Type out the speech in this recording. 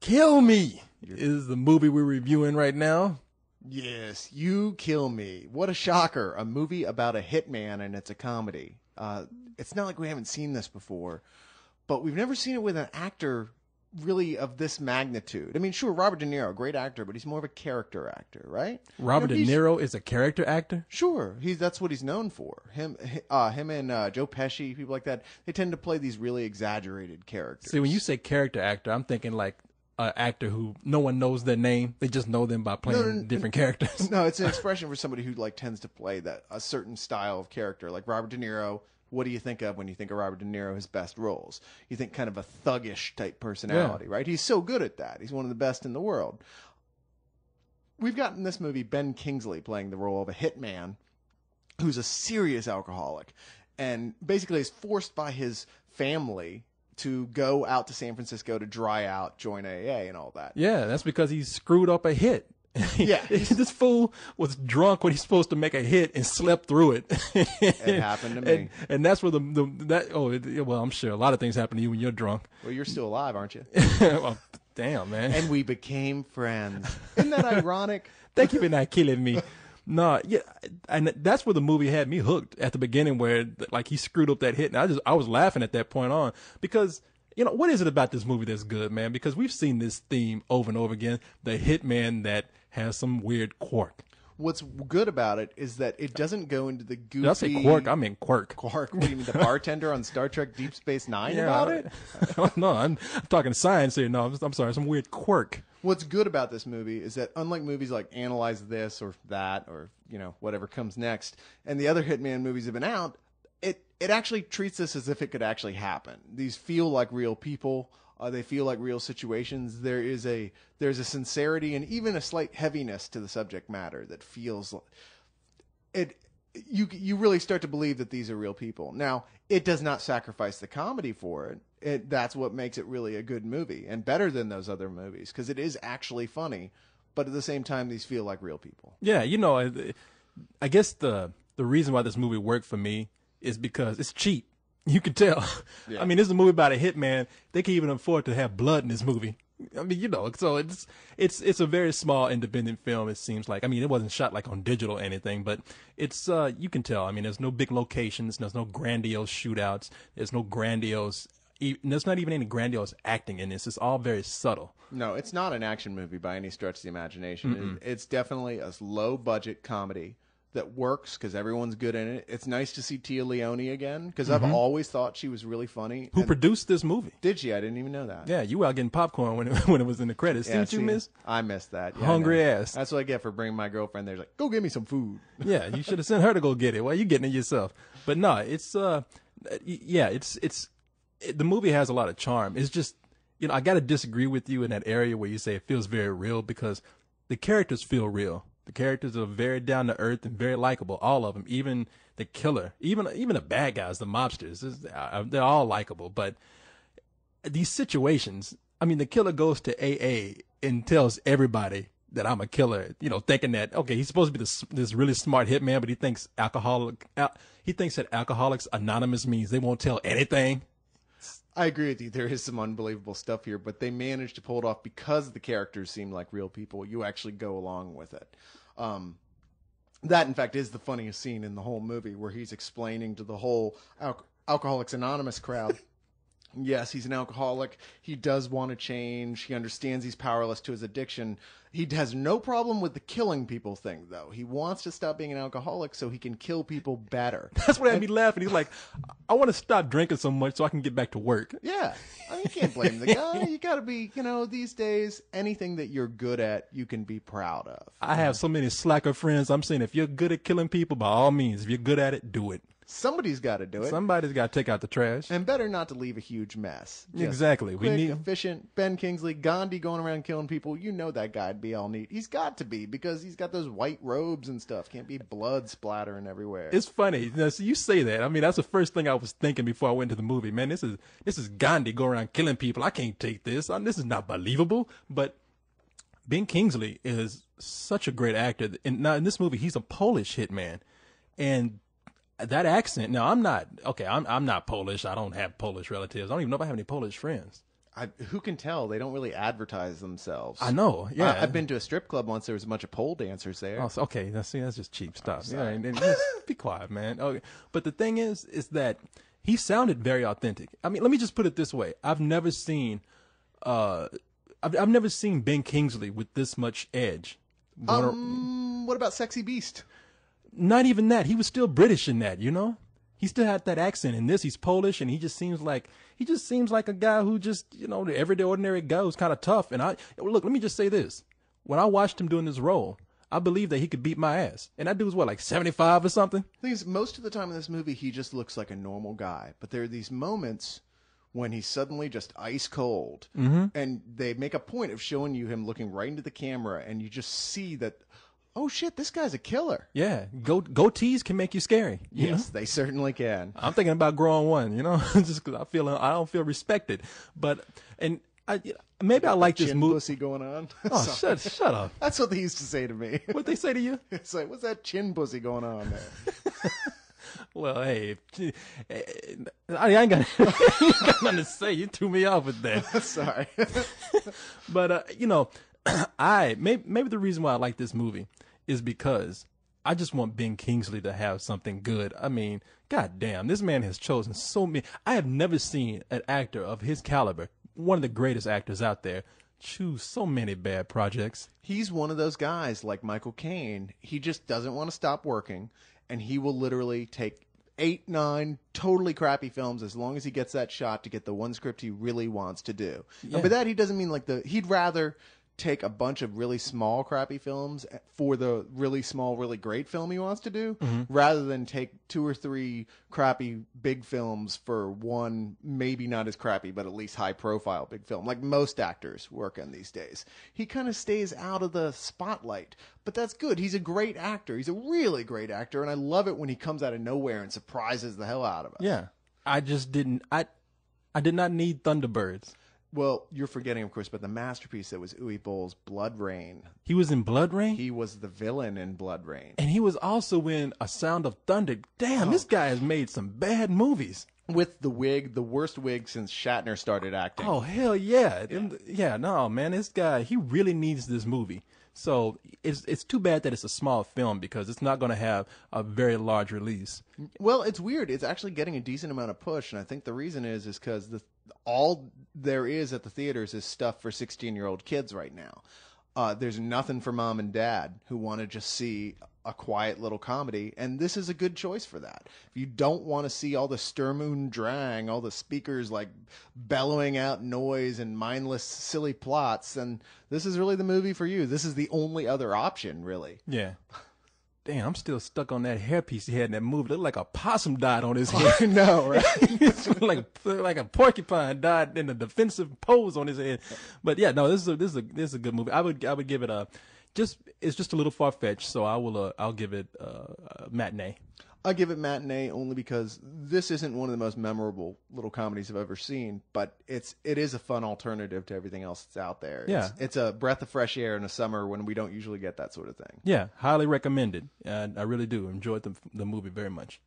Kill Me is the movie we're reviewing right now. Yes, You Kill Me. What a shocker. A movie about a hitman, and it's a comedy. It's not like we haven't seen this before, but we've never seen it with an actor really of this magnitude. I mean, sure, Robert De Niro, great actor, but he's more of a character actor, right? Robert De Niro is a character actor? Sure, that's what he's known for. Him and Joe Pesci, people like that, they tend to play these really exaggerated characters. See, when you say character actor, I'm thinking like an actor who no one knows their name. They just know them by playing different characters. No, it's an expression for somebody who like tends to play a certain style of character, like Robert De Niro. What do you think of when you think of Robert De Niro, his best roles? You think kind of a thuggish type personality, right? He's so good at that. He's one of the best in the world. We've got in this movie Ben Kingsley playing the role of a hitman who's a serious alcoholic and basically is forced by his family to go out to San Francisco to dry out, join AA and all that. Yeah, that's because he screwed up a hit. Yeah, this fool was drunk when he's supposed to make a hit and slept through it. It happened to me, and that's where well, I'm sure a lot of things happen to you when you're drunk. Well, you're still alive, aren't you? Well, damn, man. And we became friends. Isn't that ironic? Thank you for not killing me. No, yeah, and that's where the movie had me hooked at the beginning, where like he screwed up that hit, and I was laughing at that point on because. You know, what is it about this movie that's good, man? Because we've seen this theme over and over again, the hitman that has some weird quirk. What's good about it is that it doesn't go into the goofy... Did I say quirk? I mean quirk. Quirk? What do you mean, the bartender on Star Trek Deep Space Nine about it? No, I'm talking science here. No, I'm sorry, some weird quirk. What's good about this movie is that unlike movies like Analyze This or that or, whatever comes next, and the other Hitman movies have been out, it actually treats this as if it could actually happen. These feel like real people. They feel like real situations. There's a sincerity and even a slight heaviness to the subject matter that feels it. You really start to believe that these are real people. Now, it does not sacrifice the comedy for it. That's what makes it really a good movie and better than those other movies because it is actually funny, but at the same time, these feel like real people. Yeah, I guess the reason why this movie worked for me is because it's cheap. You can tell. Yeah. I mean, this is a movie about a hitman. They can even afford to have blood in this movie. I mean, so it's a very small independent film, it seems like. I mean, it wasn't shot like on digital or anything, but it's you can tell. I mean, there's no big locations, there's no grandiose shootouts, there's not even any grandiose acting in this. It's all very subtle. No, it's not an action movie by any stretch of the imagination. It's definitely a low budget comedy that works because everyone's good in it. It's nice to see Tia Leone again because I've always thought she was really funny. Who produced this movie? Did she? I didn't even know that. Yeah, you were out getting popcorn when it was in the credits. Yeah, Didn't you miss? I missed that. Yeah, hungry ass. That's what I get for bringing my girlfriend there. She's like, go get me some food. Yeah, you should have sent her to go get it. Why are you getting it yourself? But no, it's the movie has a lot of charm. It's just, I got to disagree with you in that area where you say it feels very real because the characters feel real. The characters are very down to earth and very likable, all of them. Even the killer, even the bad guys, the mobsters, they're all likable. But these situations, I mean, the killer goes to AA and tells everybody that I'm a killer, thinking that, okay, he's supposed to be this really smart hitman, but he thinks that Alcoholics Anonymous means they won't tell anything. I agree with you. There is some unbelievable stuff here, but they managed to pull it off because the characters seem like real people. You actually go along with it. That, in fact, is the funniest scene in the whole movie where he's explaining to the whole Alcoholics Anonymous crowd. Yes, he's an alcoholic. He does want to change. He understands he's powerless to his addiction. He has no problem with the killing people thing, though. He wants to stop being an alcoholic so he can kill people better. That's what had me laughing. He's like, I want to stop drinking so much so I can get back to work. Yeah. I mean, you can't blame the guy. You got to be, these days, anything that you're good at, you can be proud of. I have so many slacker friends. I'm saying if you're good at killing people, by all means, if you're good at it, do it. Somebody's got to do it. Somebody's got to take out the trash. And better not to leave a huge mess. Just exactly. Quick, efficient. Ben Kingsley, Gandhi going around killing people. That guy'd be all neat. He's got to be because he's got those white robes and stuff. Can't be blood splattering everywhere. It's funny. So you say that. I mean, that's the first thing I was thinking before I went to the movie. Man, this is Gandhi going around killing people. I can't take this. This is not believable. But Ben Kingsley is such a great actor. And now in this movie, he's a Polish hitman. And that accent. Now, I'm not Polish. I don't have Polish relatives. I don't even know if I have any Polish friends. who can tell? They don't really advertise themselves. I know. Yeah, I've been to a strip club once. There was a bunch of pole dancers there. Oh, so, okay. That's just cheap stuff. Yeah, and just be quiet, man. Okay. But the thing is that he sounded very authentic. I mean, let me just put it this way: I've never seen Ben Kingsley with this much edge. What about Sexy Beast? Not even that. He was still British in that, you know? He still had that accent. In this, he's Polish, and he just seems like a guy who just, you know, the everyday ordinary guy who's kind of tough. And look, let me just say this. When I watched him doing this role, I believe that he could beat my ass. And that dude was what, like 75 or something? The thing is, most of the time in this movie, he just looks like a normal guy. But there are these moments when he's suddenly just ice cold. Mm-hmm. And they make a point of showing you him looking right into the camera, and you just see that, oh shit, this guy's a killer. Yeah, goatees can make you scary. Yes, they certainly can. I'm thinking about growing one, you know, just because I don't feel respected. But maybe I like this movie. Pussy going on. Oh, shut up. That's what they used to say to me. What they say to you? It's like, what's that chin pussy going on there? Well, hey, I ain't got nothing to say. You threw me off with that. Sorry. But you know, maybe the reason why I like this movie is because I just want Ben Kingsley to have something good. I mean, goddamn, this man has chosen so many. I have never seen an actor of his caliber, one of the greatest actors out there, choose so many bad projects. He's one of those guys like Michael Caine. He just doesn't want to stop working, and he will literally take 8, 9 totally crappy films as long as he gets that shot to get the one script he really wants to do. Yeah. And by that, he doesn't mean like he'd rather take a bunch of really small crappy films for the really small really great film he wants to do, rather than take 2 or 3 crappy big films for one maybe not as crappy but at least high profile big film like most actors work on these days. He kind of stays out of the spotlight, but that's good. He's a great actor. He's a really great actor, and I love it when he comes out of nowhere and surprises the hell out of us. Yeah, I did not need Thunderbirds. Well, you're forgetting, of course, about the masterpiece that was Uwe Boll's Blood Rain. He was in Blood Rain? He was the villain in Blood Rain. And he was also in A Sound of Thunder. Damn, this guy has made some bad movies. With the wig, the worst wig since Shatner started acting. Oh, hell yeah. Yeah, no, man, this guy, he really needs this movie. So it's too bad that it's a small film because it's not going to have a very large release. Well, it's weird. It's actually getting a decent amount of push, and I think the reason is because all there is at the theaters is stuff for 16-year-old kids right now. There's nothing for mom and dad who want to just see a quiet little comedy, and this is a good choice for that. If you don't want to see all the Sturm und Drang, all the speakers like bellowing out noise and mindless silly plots, then this is really the movie for you. This is the only other option, really. Yeah. Damn, I'm still stuck on that hairpiece he had in that movie. It looked like a possum died on his head. No, right? like a porcupine died in a defensive pose on his head. But yeah, no, this is a good movie. I would give it it's just a little far fetched. So I'll give it a matinee. I'll give it matinee only because this isn't one of the most memorable little comedies I've ever seen, but it is a fun alternative to everything else that's out there. Yeah. It's a breath of fresh air in a summer when we don't usually get that sort of thing. Yeah, highly recommended. I really do enjoyed the movie very much.